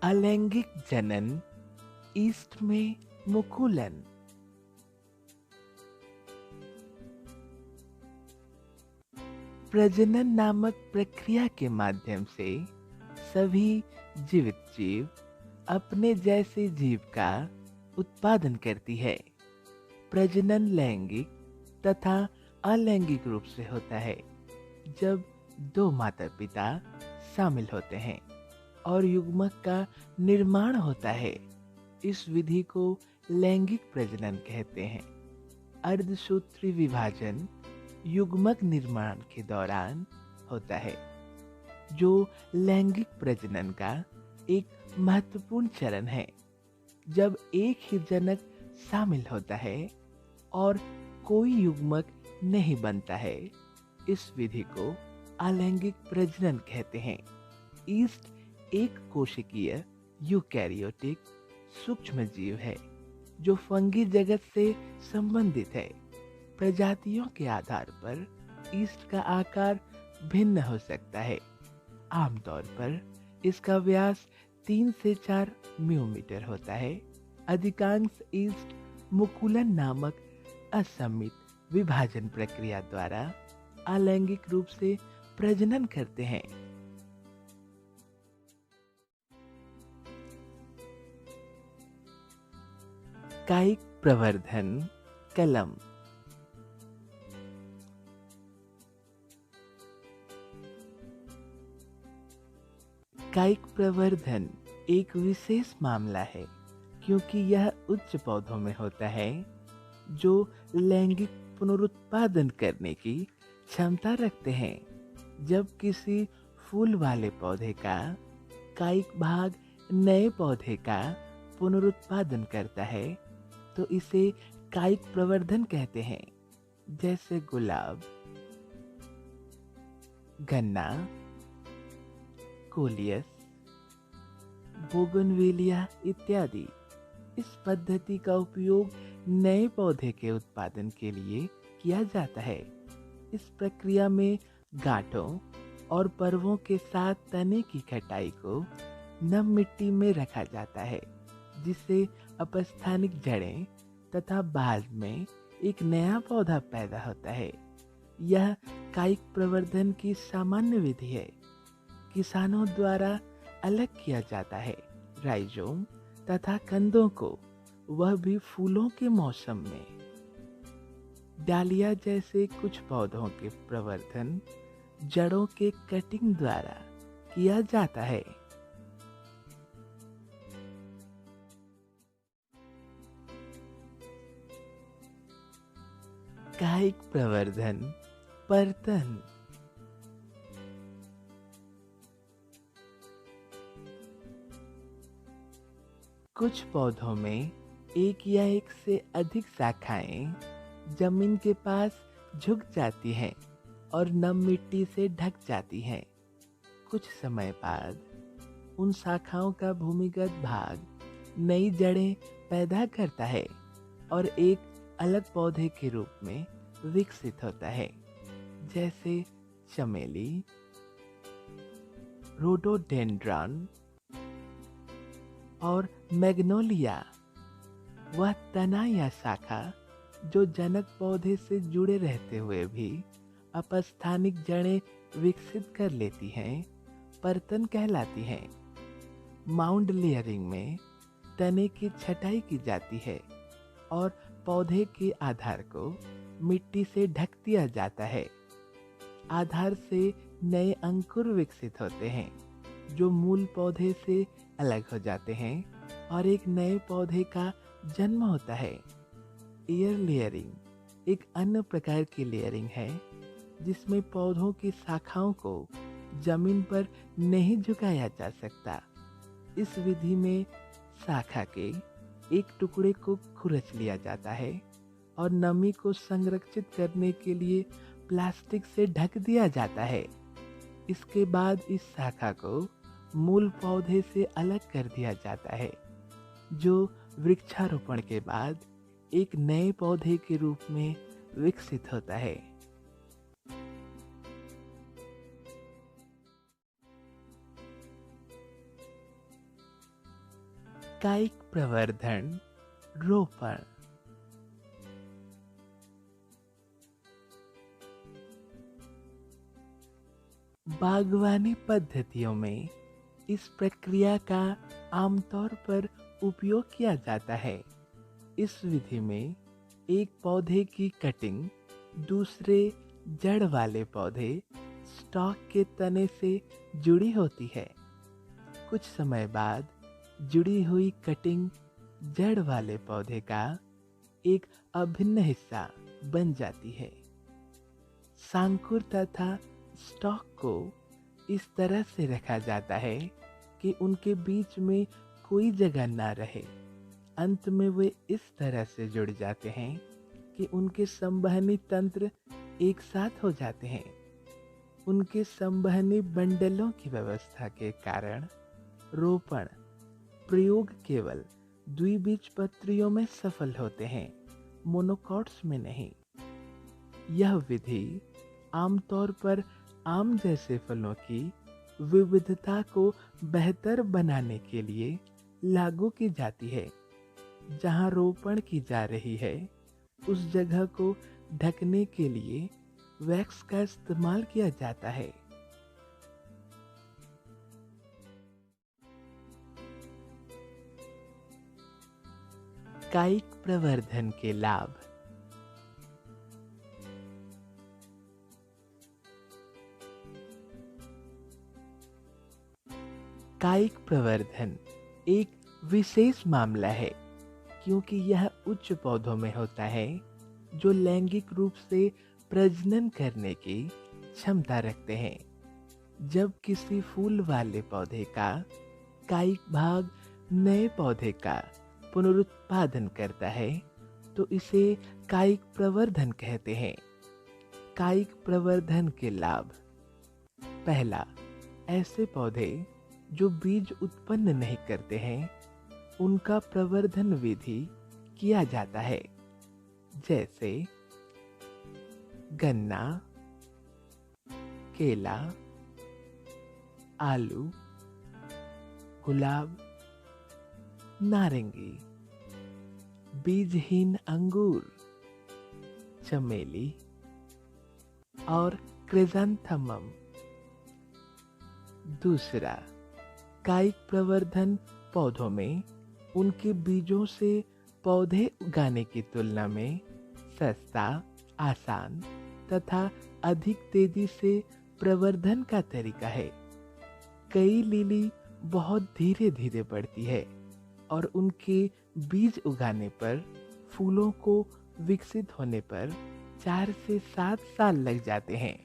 अलैंगिक जनन, ईस्ट में मुकुलन। प्रजनन नामक प्रक्रिया के माध्यम से सभी जीवित जीव अपने जैसे जीव का उत्पादन करती है। प्रजनन लैंगिक तथा अलैंगिक रूप से होता है। जब दो माता पिता शामिल होते हैं और युग्मक का निर्माण होता है, इस विधि को लैंगिक प्रजनन कहते हैं। अर्धसूत्री विभाजन युग्मक निर्माण के दौरान होता है, जो लैंगिक प्रजनन का एक महत्वपूर्ण चरण है। जब एक ही जनक शामिल होता है और कोई युग्मक नहीं बनता है, इस विधि को अलैंगिक प्रजनन कहते हैं। ईस्ट एक कोशिकीय यूकैरियोटिक सूक्ष्म जीव है जो फंगी जगत से संबंधित है। प्रजातियों के आधार पर ईस्ट का आकार भिन्न हो सकता है। आमतौर पर इसका व्यास 3 से 4 मिलीमीटर होता है। अधिकांश ईस्ट मुकुलन नामक असम्मित विभाजन प्रक्रिया द्वारा अलैंगिक रूप से प्रजनन करते हैं। कायिक प्रवर्धन कलम। कायिक प्रवर्धन एक विशेष मामला है क्योंकि यह उच्च पौधों में होता है जो लैंगिक पुनरुत्पादन करने की क्षमता रखते हैं। जब किसी फूल वाले पौधे का कायिक भाग नए पौधे का पुनरुत्पादन करता है तो इसे कायिक प्रवर्धन कहते हैं। जैसे गुलाब, गन्ना, कोलियस, बोगनवेलिया इत्यादि। इस पद्धति का उपयोग नए पौधे के उत्पादन के लिए किया जाता है। इस प्रक्रिया में गांठों और पर्वों के साथ तने की कटाई को नम मिट्टी में रखा जाता है, जिससे अपस्थानिक जड़ें तथा बाद में एक नया पौधा पैदा होता है। यह कायिक प्रवर्धन की सामान्य विधि है। किसानों द्वारा अलग किया जाता है राइजोम तथा कंदों को, वह भी फूलों के मौसम में। डालिया जैसे कुछ पौधों के प्रवर्धन जड़ों के कटिंग द्वारा किया जाता है। कायिक प्रवर्धन पर्तन। कुछ पौधों में एक या एक से अधिक शाखाएं जमीन के पास झुक जाती हैं और नम मिट्टी से ढक जाती हैं। कुछ समय बाद उन शाखाओं का भूमिगत भाग नई जड़ें पैदा करता है और एक अलग पौधे के रूप में विकसित होता है। जैसे चमेली, रोडोडेंड्रॉन और मैग्नोलिया। वह तना या शाखा जो जनक पौधे से जुड़े रहते हुए भी अपस्थानिक जड़ें विकसित कर लेती हैं, पर्तन कहलाती हैं। माउंड लेयरिंग में तने की छटाई की जाती है और पौधे के आधार को मिट्टी से ढक दिया जाता है। आधार से नए अंकुर विकसित होते हैं जो मूल पौधे से अलग हो जाते हैं और एक नए पौधे का जन्म होता है। एयर लेयरिंग एक अन्य प्रकार की लेयरिंग है जिसमें पौधों की शाखाओं को जमीन पर नहीं झुकाया जा सकता। इस विधि में शाखा के एक टुकड़े को खुरच लिया जाता है और नमी को संरक्षित करने के लिए प्लास्टिक से ढक दिया जाता है। इसके बाद इस शाखा को मूल पौधे से अलग कर दिया जाता है, जो वृक्षारोपण के बाद एक नए पौधे के रूप में विकसित होता है। कायिक प्रवर्धन, रोपण। बागवानी पद्धतियों में इस प्रक्रिया का आमतौर पर उपयोग किया जाता है। इस विधि में एक पौधे की कटिंग दूसरे जड़ वाले पौधे स्टॉक के तने से जुड़ी होती है। कुछ समय बाद जुड़ी हुई कटिंग जड़ वाले पौधे का एक अभिन्न हिस्सा बन जाती है। सांकुर तथा स्टॉक को इस तरह से रखा जाता है कि उनके बीच में कोई जगह ना रहे। अंत में वे इस तरह से जुड़ जाते हैं कि उनके संवहनी तंत्र एक साथ हो जाते हैं। उनके संवहनी बंडलों की व्यवस्था के कारण रोपण प्रयोग केवल द्विबीजपत्रियों में सफल होते हैं, मोनोकॉट्स में नहीं। यह विधि आमतौर पर आम जैसे फलों की विविधता को बेहतर बनाने के लिए लागू की जाती है। जहां रोपण की जा रही है उस जगह को ढकने के लिए वैक्स का इस्तेमाल किया जाता है। कायिक प्रवर्धन के लाभ। कायिक प्रवर्धन एक विशेष मामला है क्योंकि यह उच्च पौधों में होता है जो लैंगिक रूप से प्रजनन करने की क्षमता रखते हैं। जब किसी फूल वाले पौधे का कायिक भाग नए पौधे का पुनरुत्पादन करता है तो इसे कायिक प्रवर्धन कहते हैं। कायिक प्रवर्धन के लाभ। पहला, ऐसे पौधे जो बीज उत्पन्न नहीं करते हैं उनका प्रवर्धन विधि किया जाता है, जैसे गन्ना, केला, आलू, गुलाब, नारंगी, बीजहीन अंगूर, चमेली और क्रिसैंथेमम। दूसरा, कायिक प्रवर्धन पौधों में उनके बीजों से पौधे उगाने की तुलना में सस्ता, आसान तथा अधिक तेजी से प्रवर्धन का तरीका है। कई लिली बहुत धीरे धीरे बढ़ती है और उनके बीज उगाने पर फूलों को विकसित होने पर 4 से 7 साल लग जाते हैं,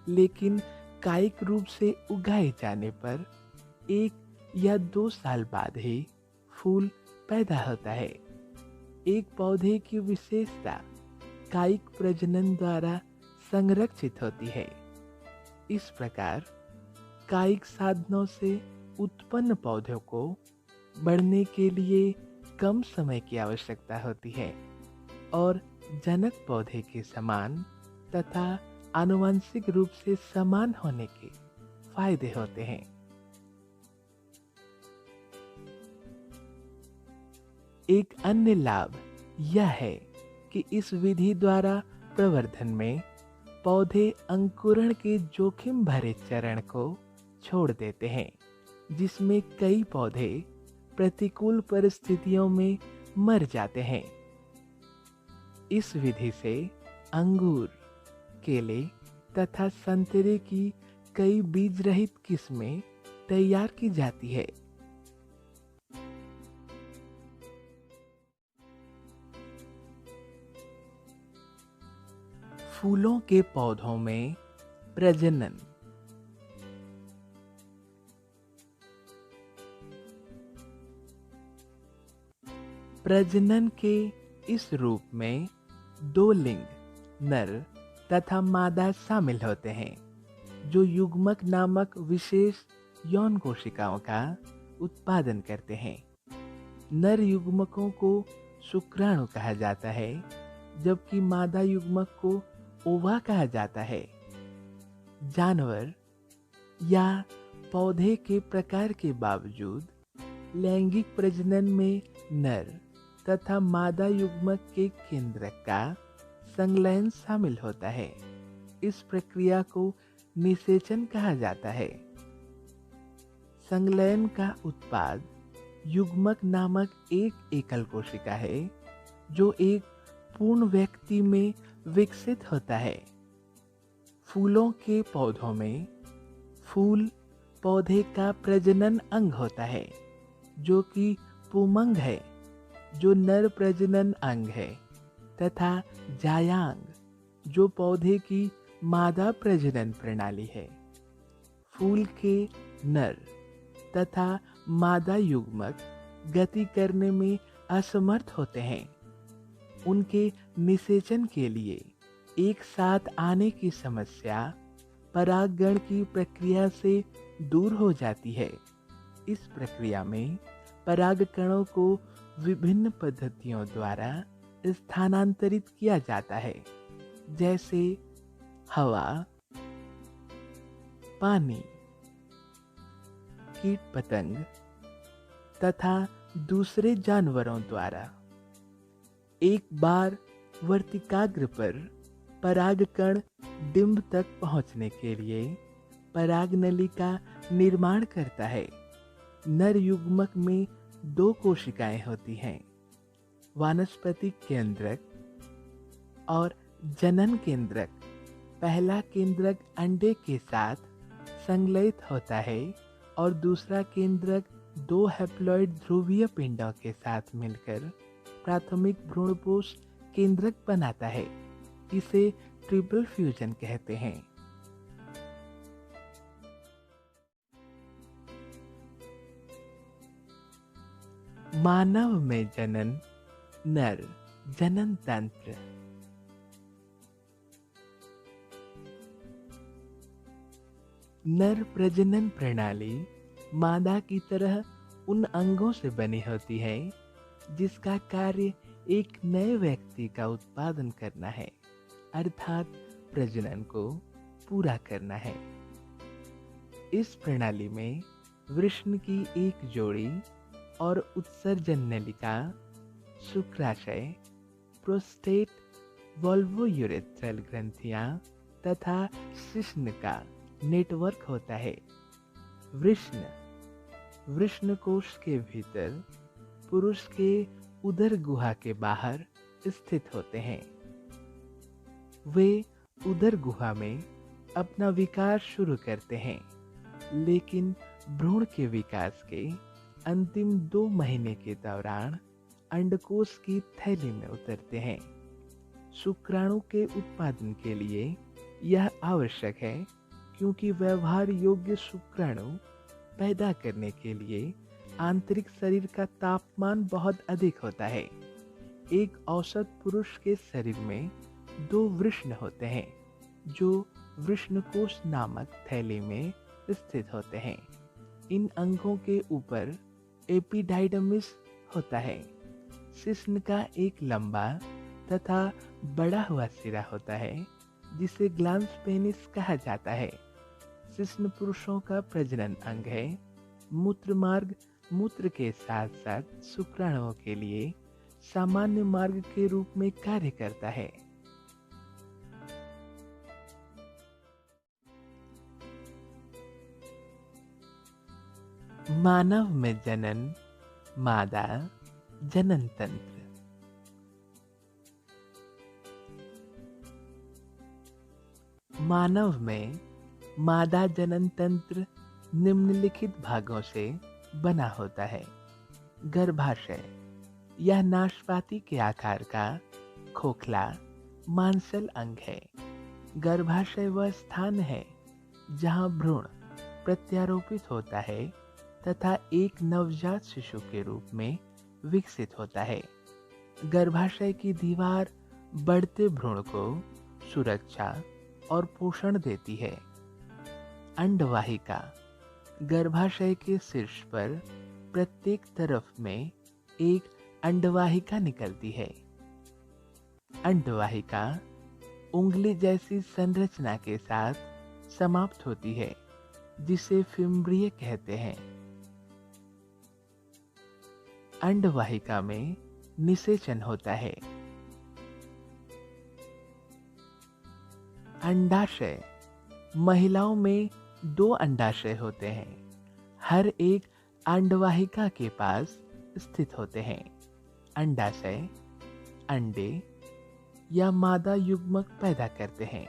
लेकिन कायिक रूप से उगाए जाने पर 1 या 2 साल बाद ही फूल पैदा होता है। एक पौधे की विशेषता कायिक प्रजनन द्वारा संरक्षित होती है। इस प्रकार कायिक साधनों से उत्पन्न पौधों को बढ़ने के लिए कम समय की आवश्यकता होती है और जनक पौधे के समान तथा आनुवंशिक रूप से समान होने के फायदे होते हैं। एक अन्य लाभ यह है कि इस विधि द्वारा प्रवर्धन में पौधे अंकुरण के जोखिम भरे चरण को छोड़ देते हैं, जिसमें कई पौधे प्रतिकूल परिस्थितियों में मर जाते हैं। इस विधि से अंगूर, केले तथा संतरे की कई बीज रहित किस्में तैयार की जाती है। फूलों के पौधों में प्रजनन। प्रजनन के इस रूप में 2 लिंग, नर तथा मादा शामिल होते हैं, जो युग्मक नामक विशेष यौन कोशिकाओं का उत्पादन करते हैं। नर युग्मकों को शुक्राणु कहा जाता है, जबकि मादा युग्मक को ओवा कहा जाता है। जानवर या पौधे के प्रकार के बावजूद लैंगिक प्रजनन में नर तथा मादा युग्मक के केंद्रक का संलयन शामिल होता है। इस प्रक्रिया को निषेचन कहा जाता है। संलयन का उत्पाद युग्मक नामक एक एकल कोशिका है जो एक पूर्ण व्यक्ति में विकसित होता है। फूलों के पौधों में फूल पौधे का प्रजनन अंग होता है जो कि पुमंग है जो नर प्रजनन अंग है तथा जायांग जो पौधे की मादा प्रजनन प्रणाली है। फूल के नर तथा मादा युग्मक गति करने में असमर्थ होते हैं। उनके निषेचन के लिए एक साथ आने की समस्या परागण की प्रक्रिया से दूर हो जाती है। इस प्रक्रिया में परागकणों को विभिन्न पद्धतियों द्वारा स्थानांतरित किया जाता है, जैसे हवा, पानी, कीट पतंग तथा दूसरे जानवरों द्वारा। एक बार वर्तिकाग्र पर परागकण डिंब तक पहुंचने के लिए परागनली का निर्माण करता है। नर युग्मक में 2 कोशिकाएं होती हैं, वानस्पतिक केंद्रक और जनन केंद्रक। पहला केंद्रक अंडे के साथ संलयित होता है और दूसरा केंद्रक 2 हैप्लॉइड ध्रुवीय पिंडों के साथ मिलकर प्राथमिक भ्रूणपोष केंद्रक बनाता है। इसे ट्रिपल फ्यूजन कहते हैं। मानव में जनन, नर जनन तंत्र। नर प्रजनन प्रणाली मादा की तरह उन अंगों से बनी होती है जिसका कार्य एक नए व्यक्ति का उत्पादन करना है, अर्थात प्रजनन को पूरा करना है। इस प्रणाली में वृषण की एक जोड़ी और उत्सर्जन नलिका, शुक्राशय, प्रोस्टेट, वोल्वोयूरेथ्रल ग्रंथियां तथा शिश्न का नेटवर्क होता है। वृषण कोश के भीतर पुरुष के उदर गुहा के बाहर स्थित होते हैं। वे उदर गुहा में अपना विकास शुरू करते हैं, लेकिन भ्रूण के विकास के अंतिम 2 महीने के दौरान अंडकोश की थैली में उतरते हैं। शुक्राणु के उत्पादन के लिए यह आवश्यक है क्योंकि व्यवहार योग्य शुक्राणु पैदा करने के लिए आंतरिक शरीर का तापमान बहुत अधिक होता है। एक औसत पुरुष के शरीर में 2 वृषण होते हैं जो वृषणकोश नामक थैली में स्थित होते हैं। इन अंगों के ऊपर एपिडाइडमिस होता है। शिश्न का एक लंबा तथा बड़ा हुआ सिरा होता है जिसे ग्लांस पेनिस कहा जाता है। शिश्न पुरुषों का प्रजनन अंग है। मूत्र मार्ग मूत्र के साथ साथ शुक्राणुओं के लिए सामान्य मार्ग के रूप में कार्य करता है। मानव में जनन, मादा जनन तंत्र। मानव में मादा जनन तंत्र निम्नलिखित भागों से बना होता है। गर्भाशय, यह नाशपाती के आकार का खोखला मांसल अंग है। गर्भाशय वह स्थान है जहां भ्रूण प्रत्यारोपित होता है तथा एक नवजात शिशु के रूप में विकसित होता है। गर्भाशय की दीवार बढ़ते भ्रूण को सुरक्षा और पोषण देती है। अंडवाहिका, गर्भाशय के शीर्ष पर प्रत्येक तरफ में एक अंडवाहिका निकलती है। अंडवाहिका उंगली जैसी संरचना के साथ समाप्त होती है जिसे फिम्ब्रिय कहते हैं। अंडवाहिका में निषेचन होता है। अंडाशय। महिलाओं में 2 अंडाशय होते हैं। हर एक अंडवाहिका के पास स्थित होते हैं। अंडाशय अंडे या मादा युग्मक पैदा करते हैं।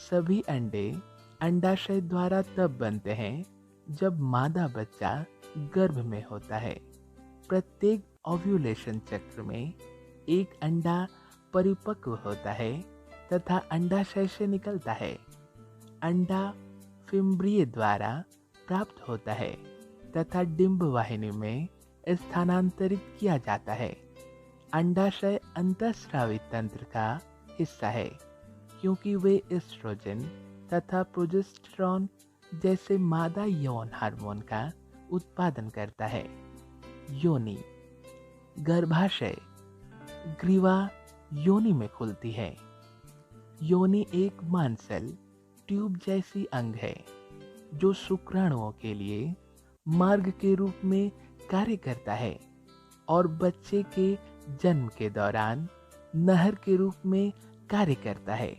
सभी अंडे अंडाशय द्वारा तब बनते हैं जब मादा बच्चा गर्भ में होता है। प्रत्येक ओव्यूलेशन चक्र में एक अंडा परिपक्व होता है तथा अंडाशय से निकलता है। अंडा फिम्ब्रिय द्वारा प्राप्त होता है तथा डिंब वाहिनी में स्थानांतरित किया जाता है। अंडाशय अंतःस्रावी तंत्र का हिस्सा है क्योंकि वे एस्ट्रोजन तथा प्रोजेस्टेरॉन जैसे मादा यौन हार्मोन का उत्पादन करता है। योनि। गर्भाशय। ग्रीवा योनि में खुलती है। योनि एक मांसल ट्यूब जैसी अंग है जो शुक्राणुओं के लिए मार्ग के रूप में कार्य करता है और बच्चे के जन्म के दौरान नहर के रूप में कार्य करता है।